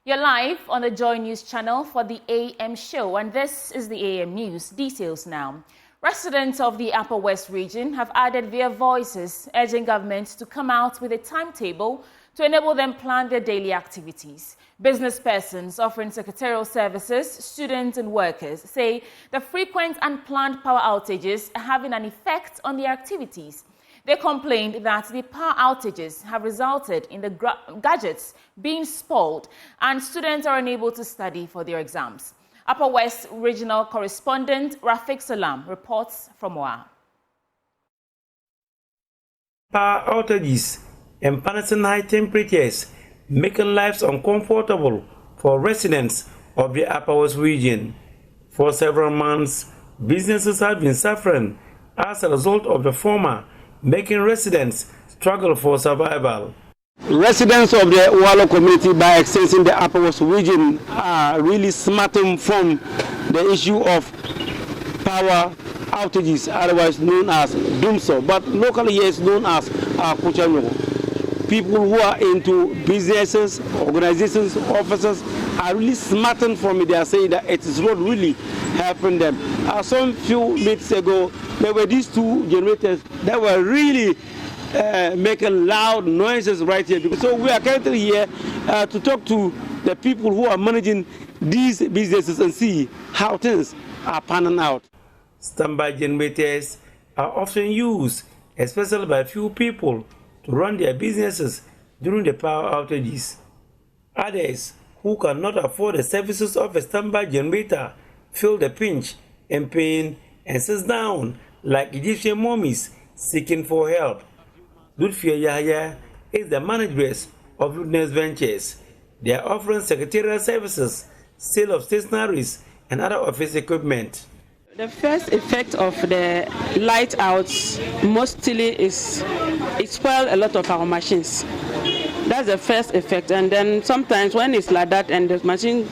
You're live on the JoyNews channel for the AM show, and this is the AM News. Details now. Residents of the Upper West region have added their voices, urging government to come out with a timetable to enable them plan their daily activities. Business persons offering secretarial services, students and workers say the frequent and planned power outages are having an effect on their activities. They complained that the power outages have resulted in the gadgets being spoiled and students are unable to study for their exams. Upper West Regional Correspondent Rafik Salam reports from Wa. Power outages and punishing high temperatures, making lives uncomfortable for residents of the Upper West region. For several months, businesses have been suffering as a result of the former, making residents struggle for survival. Residents of the Walo community, by extension the Upper West region, are really smarting from the issue of power outages, otherwise known as Dumso, but locally it's known as Kuchanyo. People who are into businesses, organizations, officers are really smarting from it. They are saying that it is not really helping them. Some few minutes ago, there were these two generators that were really making loud noises right here. So we are currently here to talk to the people who are managing these businesses and see how things are panning out. Standby generators are often used, especially by few people, to run their businesses during the power outages. Others who cannot afford the services of a standby generator feel the pinch and pain and sit down like Egyptian mummies seeking for help. Lutfia Yahya is the manageress of Ludeness Ventures. They are offering secretarial services, sale of stationaries and other office equipment. The first effect of the light outs mostly is it spoils a lot of our machines. That's the first effect, and then sometimes when it's like that and the machine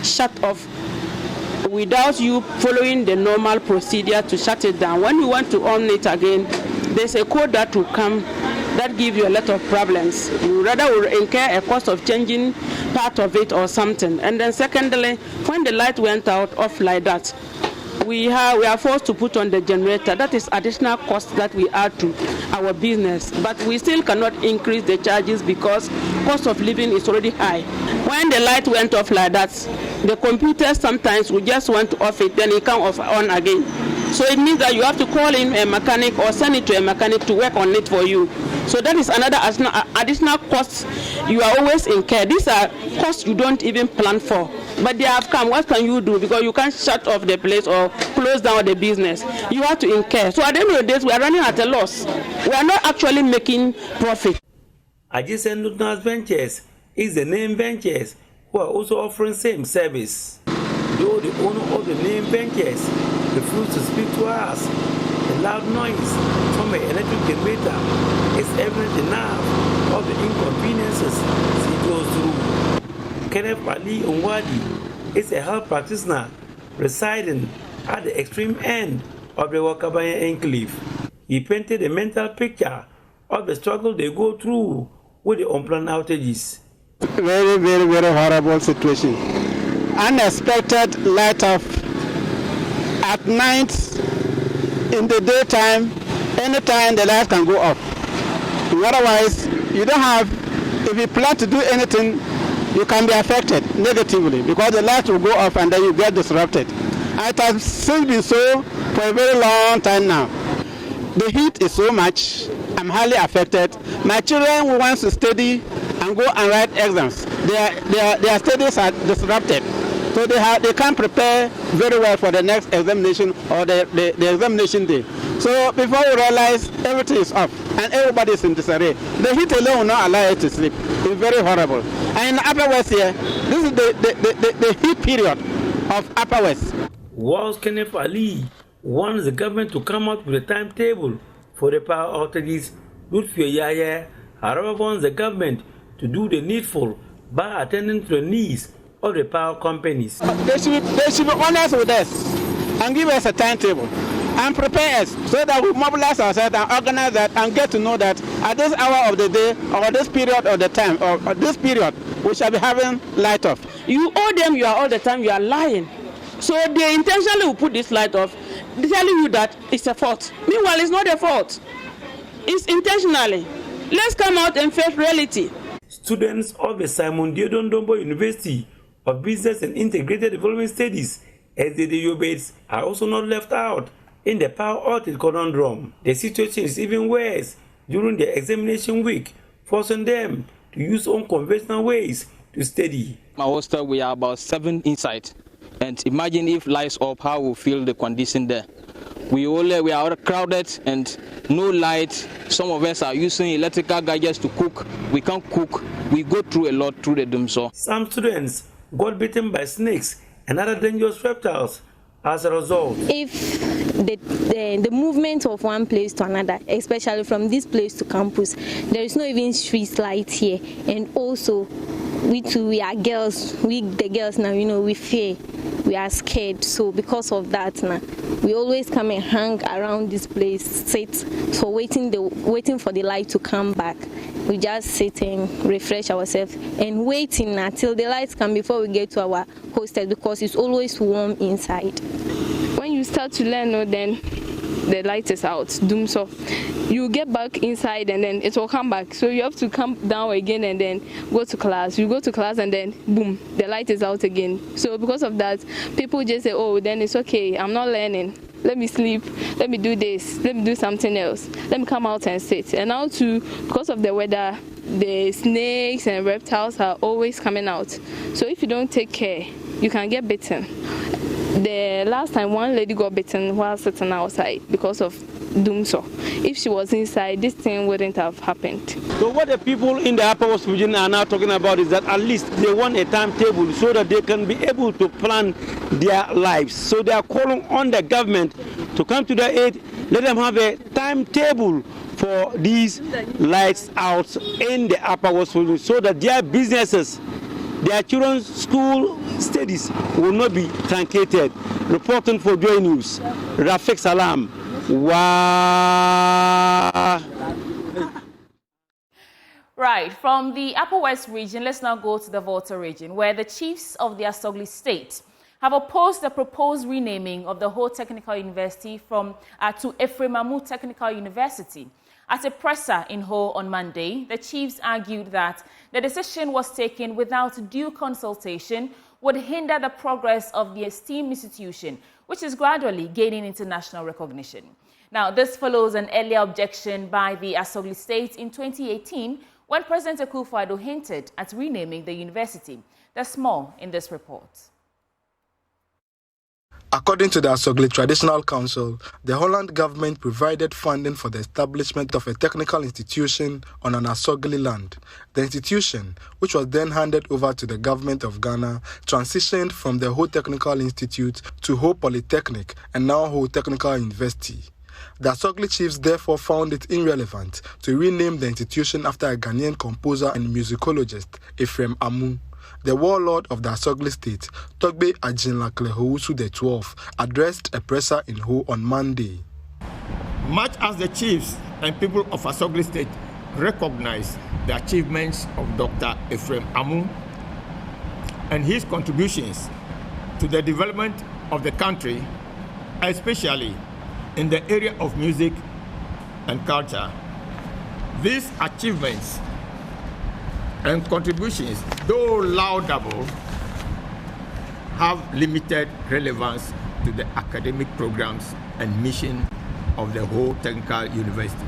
shut off without you following the normal procedure to shut it down, when you want to on it again, there's a code that will come that gives you a lot of problems. You rather will incur a cost of changing part of it or something. And then secondly, when the light went out off like that, we are forced to put on the generator. That is additional cost that we add to our business. But we still cannot increase the charges because cost of living is already high. When the light went off like that, the computer sometimes we just want to off it, then it come off on again. So it means that you have to call in a mechanic or send it to a mechanic to work on it for you. So that is another additional cost you are always incur. These are costs you don't even plan for. But they have come. What can you do? Because you can't shut off the place or close down the business. You have to incur. So at the end of the day, we are running at a loss. We are not actually making profit. Adjacent Ludeness Ventures is the name Ventures who are also offering same service. Though the owner of the name Ventures refused to speak to us, the loud noise from an electric generator is evident enough of the inconveniences she goes through. Kenneth Ali Ongwadi is a health practitioner residing at the extreme end of the Wakabanya enclave. He painted a mental picture of the struggle they go through with the unplanned outages. Very, very, very horrible situation. Unexpected light off at night, in the daytime, anytime the light can go off. Otherwise, you don't have, if you plan to do anything, you can be affected negatively because the light will go off and then you get disrupted. And it has since been so for a very long time now. The heat is so much, I'm highly affected. My children who want to study and go and write exams, their studies are disrupted. So they can't prepare very well for the next examination or the examination day. So before you realize, everything is off and everybody is in disarray. The heat alone will not allow you to sleep. It's very horrible. And in the Upper West here, this is the heat period of Upper West. Whilst Kenneth Ali wants the government to come out with a timetable for the power outages, Lutfia Yahya, however, wants the government to do the needful by attending to the needs of the power companies. They should be honest with us and give us a timetable and prepare us so that we mobilize ourselves and organize that and get to know that at this hour of the day or this period of the time or this period we shall be having light off. You owe them, you are all the time, you are lying. So they intentionally will put this light off, telling you that it's a fault. Meanwhile, it's not a fault. It's intentionally. Let's come out and face reality. Students of the Simon Diodon Dombo University of Business and Integrated Development Studies, SDDU, are also not left out in the power outage conundrum. The situation is even worse during the examination week, forcing them to use unconventional ways to study. My hostel, we are about 7 inside. And imagine if lights up, how we feel the condition there. We are crowded and no light. Some of us are using electrical gadgets to cook. We can't cook. We go through a lot through the doom. So some students got bitten by snakes and other dangerous reptiles as a result. If the movement of one place to another, especially from this place to campus, there is no even street light here, and also we are girls. The girls now, we fear, we are scared. So because of that now, we always come and hang around this place, sit for waiting for the light to come back. We just sit and refresh ourselves and waiting until the lights come before we get to our hostel, because it's always warm inside. When you start to learn, then the light is out. So you get back inside and then it will come back. So you have to come down again and then go to class. You go to class and then boom, the light is out again. So because of that, people just say, oh, then it's okay, I'm not learning. Let me sleep, let me do this, let me do something else. Let me come out and sit. And now too, because of the weather, the snakes and reptiles are always coming out. So if you don't take care, you can get bitten. The last time one lady got bitten while sitting outside because of doomso. If she was inside, this thing wouldn't have happened. So what the people in the Upper West region are now talking about is that at least they want a timetable so that they can be able to plan their lives. So they are calling on the government to come to their aid, let them have a timetable for these lights out in the Upper West region so that their businesses, their children's school studies will not be truncated. Reporting for JoyNews, Rafik Salam. Wow. Right, from the Upper West region, let's now go to the Volta region, where the chiefs of the Asogli state have opposed the proposed renaming of the Ho Technical University to Efremamu Technical University. At a presser in Ho on Monday, the chiefs argued that the decision was taken without due consultation, would hinder the progress of the esteemed institution, which is gradually gaining international recognition. Now, this follows an earlier objection by the Asogli state in 2018 when President Akufo-Addo hinted at renaming the university. There's more in this report. According to the Asogli Traditional Council, the Holland government provided funding for the establishment of a technical institution on an Asogli land. The institution, which was then handed over to the government of Ghana, transitioned from the Ho Technical Institute to Ho Polytechnic and now Ho Technical University. The Asogli chiefs therefore found it irrelevant to rename the institution after a Ghanaian composer and musicologist, Ephraim Amu. The warlord of the Asogli state, Togbe Ajinlaklehosu XII, addressed a presser in Ho on Monday. Much as the chiefs and people of Asogli state recognize the achievements of Dr. Ephraim Amu and his contributions to the development of the country, especially in the area of music and culture, these achievements and contributions, though laudable, have limited relevance to the academic programs and mission of the Ho Technical University.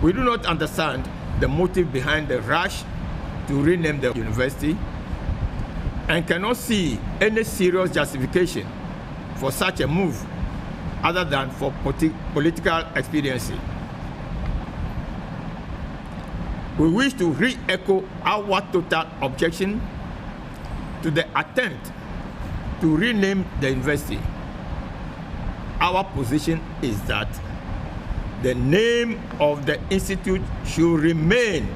We do not understand the motive behind the rush to rename the university and cannot see any serious justification for such a move other than for political expediency. We wish to re-echo our total objection to the attempt to rename the university. Our position is that the name of the institute should remain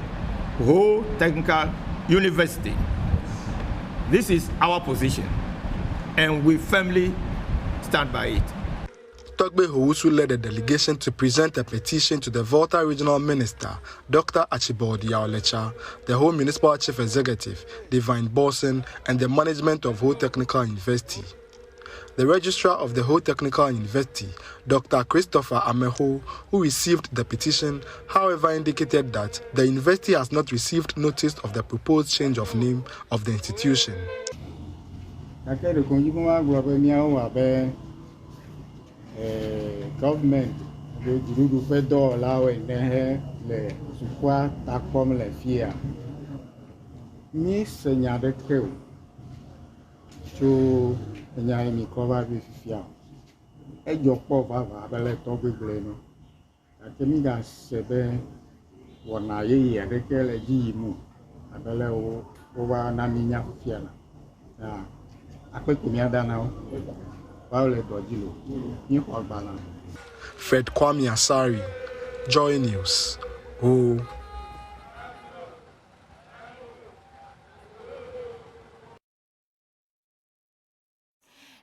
Ho Technical University. This is our position, and we firmly stand by it. Togbe Howusu led a delegation to present a petition to the Volta Regional Minister, Dr. Archibald Yaolecha, the Ho Municipal Chief Executive, Divine Borson, and the management of Ho Technical University. The registrar of the Ho Technical University, Dr. Christopher Ameho, who received the petition, however indicated that the university has not received notice of the proposed change of name of the institution. Government the Jurudu Fedo allow in le Sukwa Takom le Fia. Ni Senya de Crew. So Nyami cover with Fia. A job of Abele Toby Bleno. Akemiga Sebe Wanaye and the Kele Gimu. Abele over Naminya Fiana. I put me now. Fred Kwame Asari, JoyNews. Oh.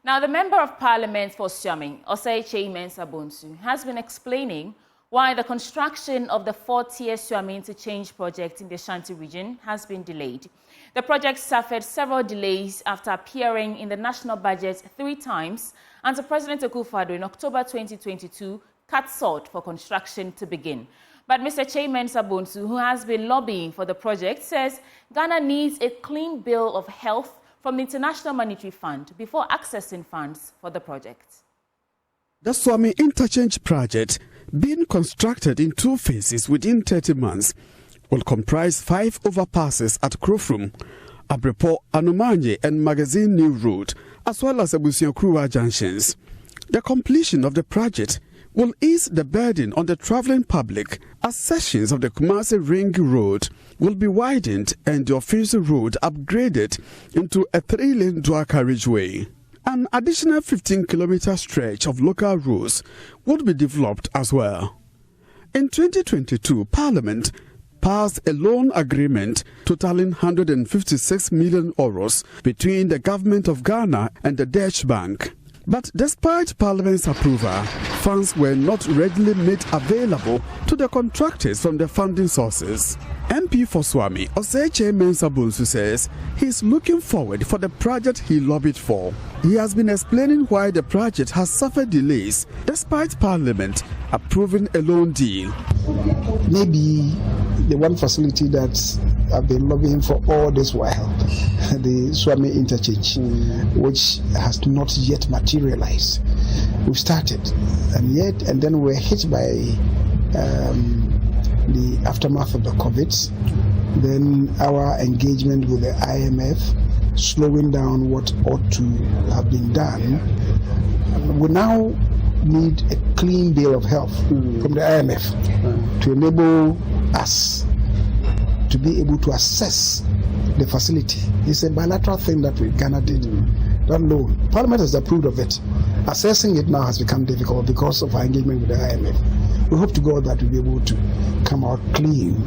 Now, the Member of Parliament for Suame, Osaeche Mensah-Bonsu, has been explaining why the construction of the 4-tier Suame interchange project in the Ashanti region has been delayed. The project suffered several delays after appearing in the national budget 3 times, and President Akufo-Addo in October 2022 cut short for construction to begin. But Mr. Mensah-Bonsu, who has been lobbying for the project, says Ghana needs a clean bill of health from the International Monetary Fund before accessing funds for the project. The Suame Interchange project, being constructed in 2 phases within 30 months, will comprise 5 overpasses at Krofrum, Abrepo, Anumanye and Magazine New Road, as well as Abusiankruwa junctions. The completion of the project will ease the burden on the travelling public as sections of the Kumasi Ring Road will be widened and the Officer Road upgraded into a 3-lane dual carriageway. An additional 15-kilometer stretch of local roads would be developed as well. In 2022, Parliament passed a loan agreement totaling 156 million euros between the Government of Ghana and the Dutch Bank. But despite Parliament's approval, funds were not readily made available to the contractors from the funding sources. MP for Suame, Osaeche Mensah-Bonsu, says he is looking forward for the project he lobbied for. He has been explaining why the project has suffered delays despite Parliament approving a loan deal. Maybe the one facility that I've been lobbying for all this while, the Suame interchange, which has not yet materialized. We've started, and then we're hit by the aftermath of the COVID, then our engagement with the IMF, slowing down what ought to have been done. We now need a clean bill of health from the IMF to enable us to be able to assess the facility. It's a bilateral thing that Ghana did. That loan, Parliament has approved of it. Assessing it now has become difficult because of our engagement with the IMF. We hope to God that we'll be able to come out clean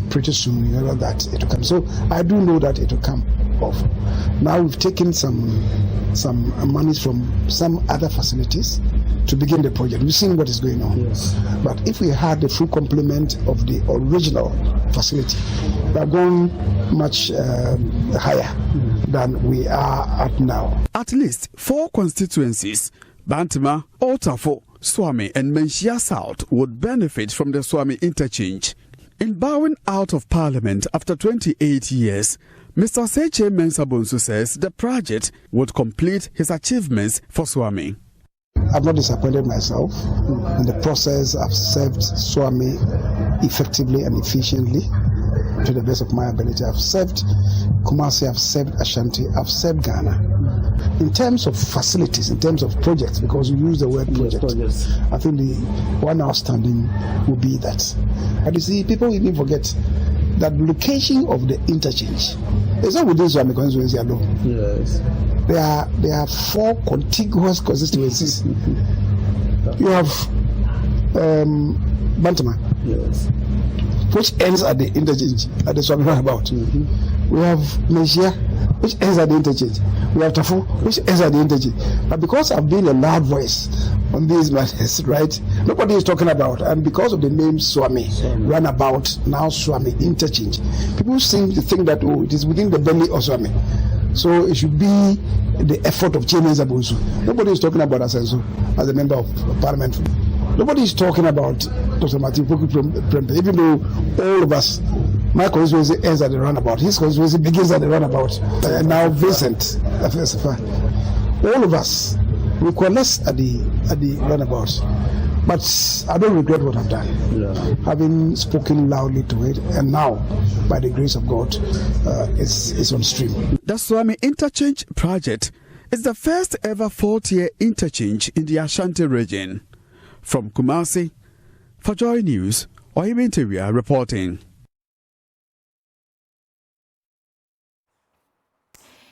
pretty soon in order that it will come. So I do know that it will come off. Now we've taken some monies from some other facilities to begin the project. We've seen what is going on. Yes. But if we had the full complement of the original facility, we have gone much higher than we are at now. At least 4 constituencies, Bantama, Otafo, Suame and Menchia South, would benefit from the Suame interchange. In bowing out of Parliament after 28 years, Mr. Osaeche Mensah-Bonsu says the project would complete his achievements for Suame. I've not disappointed myself. In the process, I've served Suame effectively and efficiently to the best of my ability. I've served Kumasi, I've served Ashanti, I've served Ghana. In terms of facilities, in terms of projects, because you use the word project, I think the one outstanding will be that. And you see, people even forget that the location of the interchange is not within Suame constituency alone. Yes. There are 4 contiguous constituencies. You have Bantama, yes, which ends at the interchange at the Suame roundabout. We have Menchia, which ends at the interchange. We have Tafu, which ends at the interchange. But because I've been a loud voice on these matters, right, nobody is talking about. And because of the name Swami, runabout, now Swami, interchange, people seem to think that, oh, it is within the belly of Swami. So it should be the effort of James Abunsu. Nobody is talking about Asenso as a member of parliament. Nobody is talking about Dr. Martin Prempe, even though all of us, my constituency ends at the runabout, his constituency begins at the runabout. And now Vincent, all of us, we coalesce at the runabout. But I don't regret what I've done, having spoken loudly to it, and now, by the grace of God, it's on stream. The Swami Interchange project is the first ever 4-tier interchange in the Ashanti region. From Kumasi, for Joy News, Oyinteria reporting.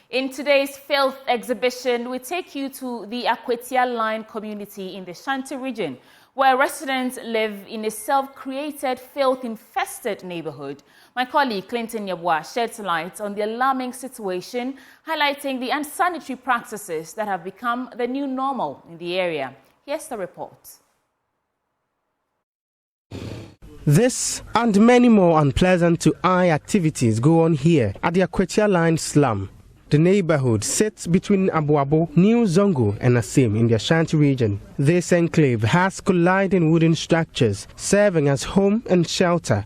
In today's Filth exhibition, we take you to the Akwetia Line community in the Shanti region, where residents live in a self-created, filth-infested neighborhood. My colleague Clinton Yabwa sheds light on the alarming situation, highlighting the unsanitary practices that have become the new normal in the area. Here's the report. This and many more unpleasant to eye activities go on here at the Akwetia Line slum. The neighborhood sits between Abuabo, New Zongo and Asim in the Ashanti region. This enclave has colliding wooden structures serving as home and shelter.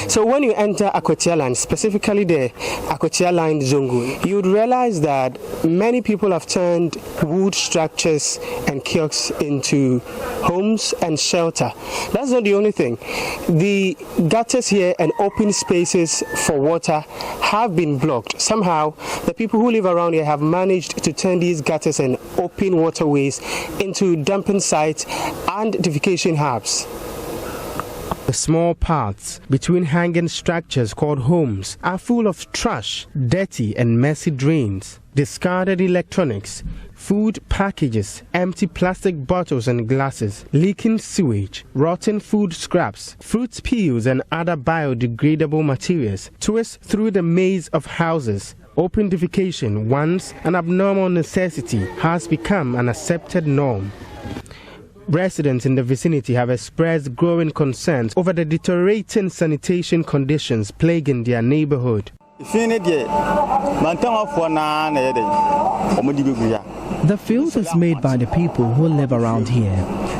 So when you enter Akwetia Line, specifically the Akwetia Line Zongo, you would realize that many people have turned wood structures and kiosks into homes and shelter. That's not the only thing. The gutters here and open spaces for water have been blocked. Somehow, the people who live around here have managed to turn these gutters and open waterways into dumping sites and defecation hubs. The small paths between hanging structures called homes are full of trash, dirty and messy drains, discarded electronics, food packages, empty plastic bottles and glasses, leaking sewage, rotten food scraps, fruit peels and other biodegradable materials twist through the maze of houses. Open defecation, once an abnormal necessity, has become an accepted norm. Residents in the vicinity have expressed growing concerns over the deteriorating sanitation conditions plaguing their neighborhood. The filth is made by the people who live around here.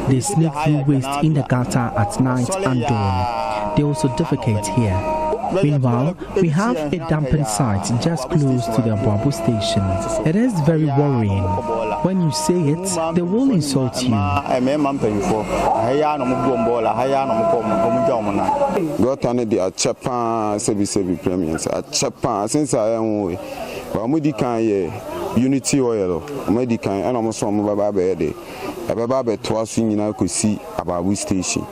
They sneak through waste in the gutter at night and dawn. They also defecate here. Meanwhile, we have a dumping site just close to the Abochie station. It is very worrying. When you say it, they will insult you. Unity oil, medical, and almost from Bababede. Ababa to us in Abochie station.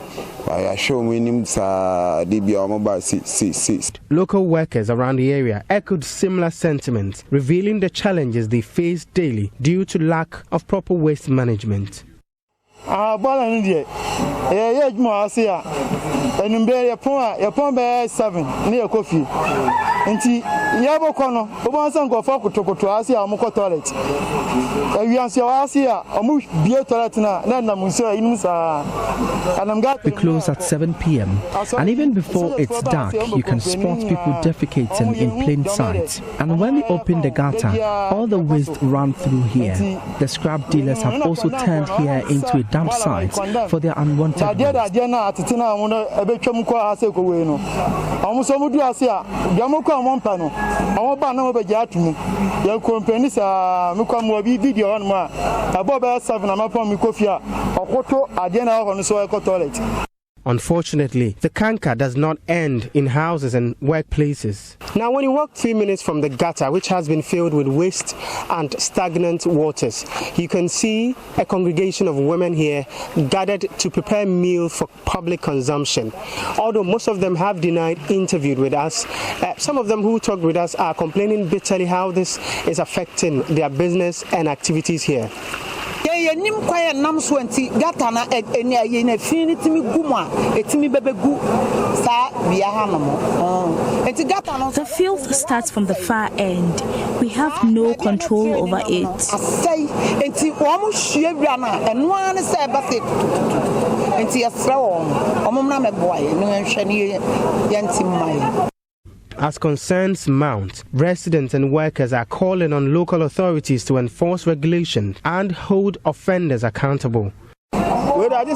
Local workers around the area echoed similar sentiments, revealing the challenges they face daily due to lack of proper waste management. Nti yabo kono obansa ngofo kutokoto asi amuko toilet ewianse wasi a omu bie toilet na namunso inum sa anamga. We close at 7 p.m. and even before it's dark you can spot people defecating in plain sight. And when we open the gutter, all the waste run through here. The scrap dealers have also turned here into a dump site for their unwanted waste. Mompano, our banner Bajatu, your companies are Mukamu video on ma, above 7 upon Mikofia, or Koto, Adena on the soil toilet. Unfortunately, the canker does not end in houses and workplaces. Now, when you walk 3 minutes from the gutter, which has been filled with waste and stagnant waters, you can see a congregation of women here gathered to prepare meals for public consumption. Although most of them have denied interviewed with us, some of them who talked with us are complaining bitterly how this is affecting their business and activities here. ye nim kwaye nam so anti gata na ye na fi ni timi gu mu a etimi bebegu sa bia ha no mo enti gata no. The filth starts from the far end. We have no control over it. Asai enti wo hwie wura na eno an se ba se enti yesra wo na meboa ye no hwe ni ye enti mai. As concerns mount, residents and workers are calling on local authorities to enforce regulations and hold offenders accountable. But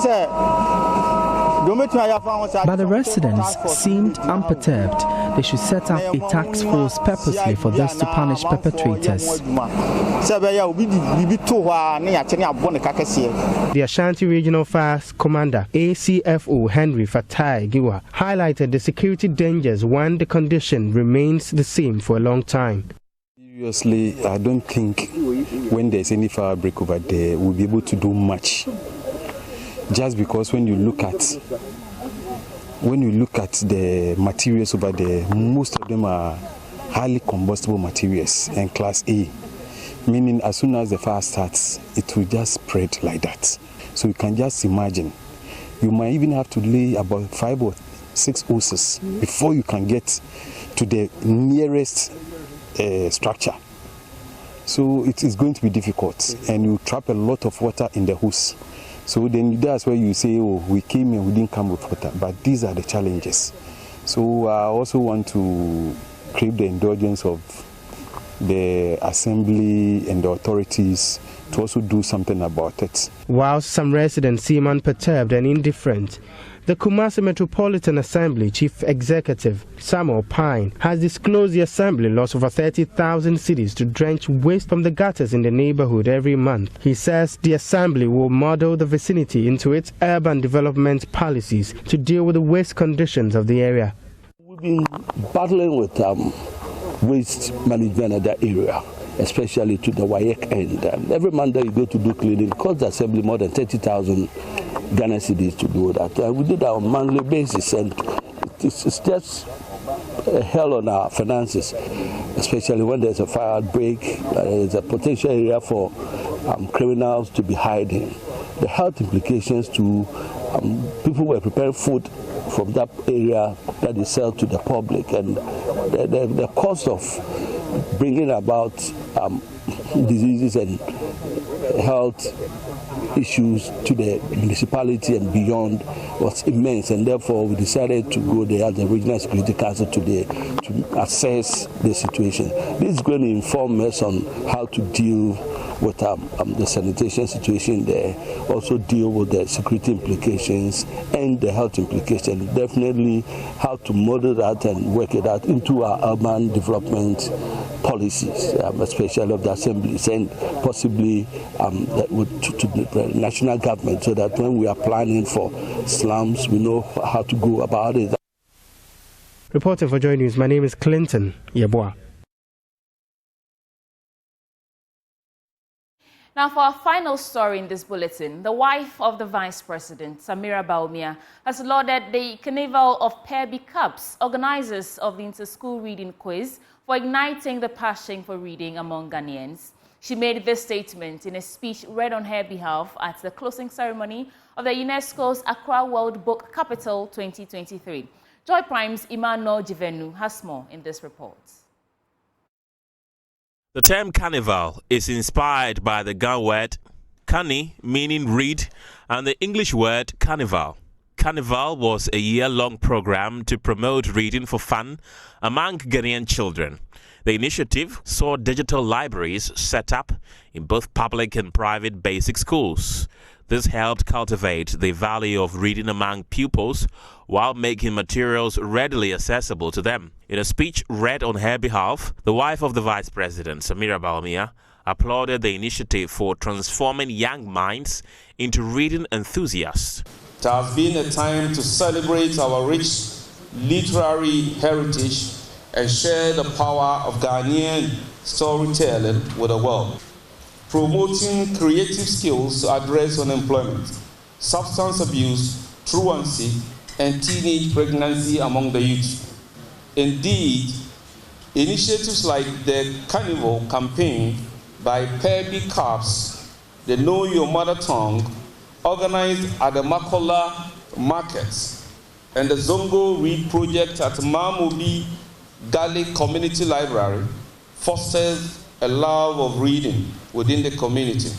the residents seemed unperturbed. They should set up a task force purposely for this to punish perpetrators. The Ashanti Regional Fire Commander, ACFO Henry Fatai Giwa, highlighted the security dangers when the condition remains the same for a long time. Seriously, I don't think when there's any fire outbreak over there, we'll be able to do much. Just because when you look at the materials over there, most of them are highly combustible materials and class A, meaning as soon as the fire starts, it will just spread like that. So you can just imagine, you might even have to lay about 5 or 6 hoses before you can get to the nearest structure. So it is going to be difficult, and you trap a lot of water in the hose. So then that's where you say, oh, we came and we didn't come with water. But these are the challenges. So I also want to crave the indulgence of the assembly and the authorities to also do something about it. While some residents seem unperturbed and indifferent, the Kumasi Metropolitan Assembly Chief Executive Samuel Pine has disclosed the Assembly lost over 30,000 cedis to drench waste from the gutters in the neighborhood every month. He says the Assembly will model the vicinity into its urban development policies to deal with the waste conditions of the area. We've been battling with waste management at that area, especially to the Wayek end. Every month that you go to do cleaning, it costs the Assembly more than 30,000 Ghana cedis to do that. We did that on a monthly basis, and it's just a hell on our finances, especially when there's a fire outbreak, there's a potential area for criminals to be hiding. The health implications to people who are preparing food from that area that they sell to the public, and the cost of bringing about diseases and health issues to the municipality and beyond was immense, and therefore we decided to go there as the Regional Security Council today to assess the situation. This is going to inform us on how to deal with the sanitation situation there, also deal with the security implications and the health implications, definitely how to model that and work it out into our urban development policies, especially of the assemblies and possibly to the national government, so that when we are planning for slums, we know how to go about it. Reporting for JoyNews, my name is Clinton Yeboah. Now, for our final story in this bulletin, the wife of the Vice President, Samira Balia, has lauded the Carnival of Perby Cups, organizers of the Inter-School Reading Quiz, for igniting the passion for reading among Ghanaians. She made this statement in a speech read on her behalf at the closing ceremony of the UNESCO's Accra World Book Capital 2023. Joy Prime's Emmanuel Jivenu has more in this report. The term carnival is inspired by the Ga word cani, meaning read, and the English word carnival. Carnival was a year-long program to promote reading for fun among Ghanaian children. The initiative saw digital libraries set up in both public and private basic schools. This helped cultivate the value of reading among pupils while making materials readily accessible to them. In a speech read on her behalf, the wife of the Vice President, Samira Balia, applauded the initiative for transforming young minds into reading enthusiasts. It has been a time to celebrate our rich literary heritage and share the power of Ghanaian storytelling with the world. Promoting creative skills to address unemployment, substance abuse, truancy, and teenage pregnancy among the youth. Indeed, initiatives like the Carnival campaign by Perby Cups the Know Your Mother Tongue, organized at the Makola markets, and the Zongo Read Project at Mamobi Gali Community Library fosters a love of reading within the community.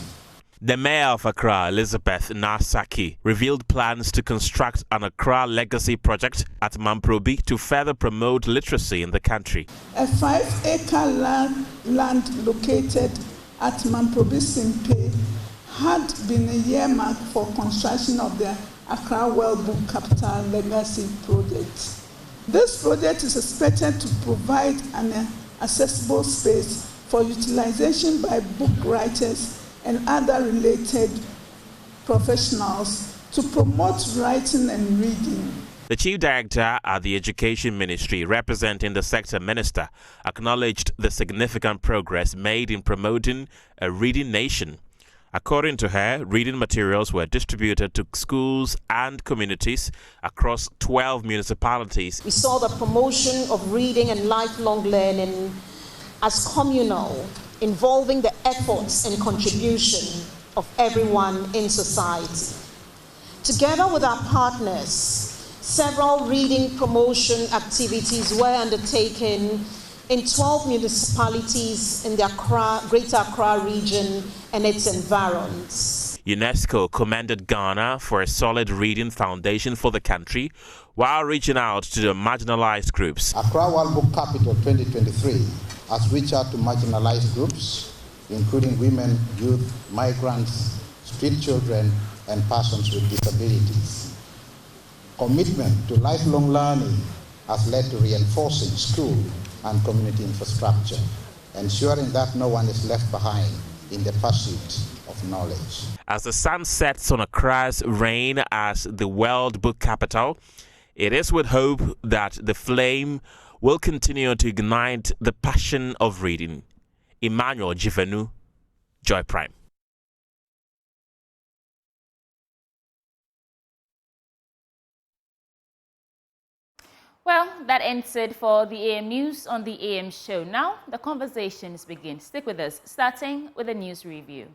The mayor of Accra, Elizabeth Nasaki, revealed plans to construct an Accra Legacy project at Mamprobi to further promote literacy in the country. A 5-acre land located at Mamprobi Simpe had been earmarked for construction of the Accra World Book Capital Legacy project. This project is expected to provide an accessible space for utilization by book writers and other related professionals to promote writing and reading. The chief director at the Education Ministry, representing the sector minister, acknowledged the significant progress made in promoting a reading nation. According to her, reading materials were distributed to schools and communities across 12 municipalities. We saw the promotion of reading and lifelong learning as communal, involving the efforts and contribution of everyone in society. Together with our partners, several reading promotion activities were undertaken in 12 municipalities in the Greater Accra region and its environs. UNESCO commended Ghana for a solid reading foundation for the country while reaching out to the marginalized groups. Accra World Book Capital 2023 has reached out to marginalized groups, including women, youth, migrants, street children, and persons with disabilities. Commitment to lifelong learning has led to reinforcing school and community infrastructure, ensuring that no one is left behind in the pursuit of knowledge. As the sun sets on Accra's reign as the World Book Capital, it is with hope that the flame will continue to ignite the passion of reading. Emmanuel Jivenu, Joy Prime. Well, that ends it for the AM News on the AM show. Now, the conversations begin. Stick with us, starting with a news review.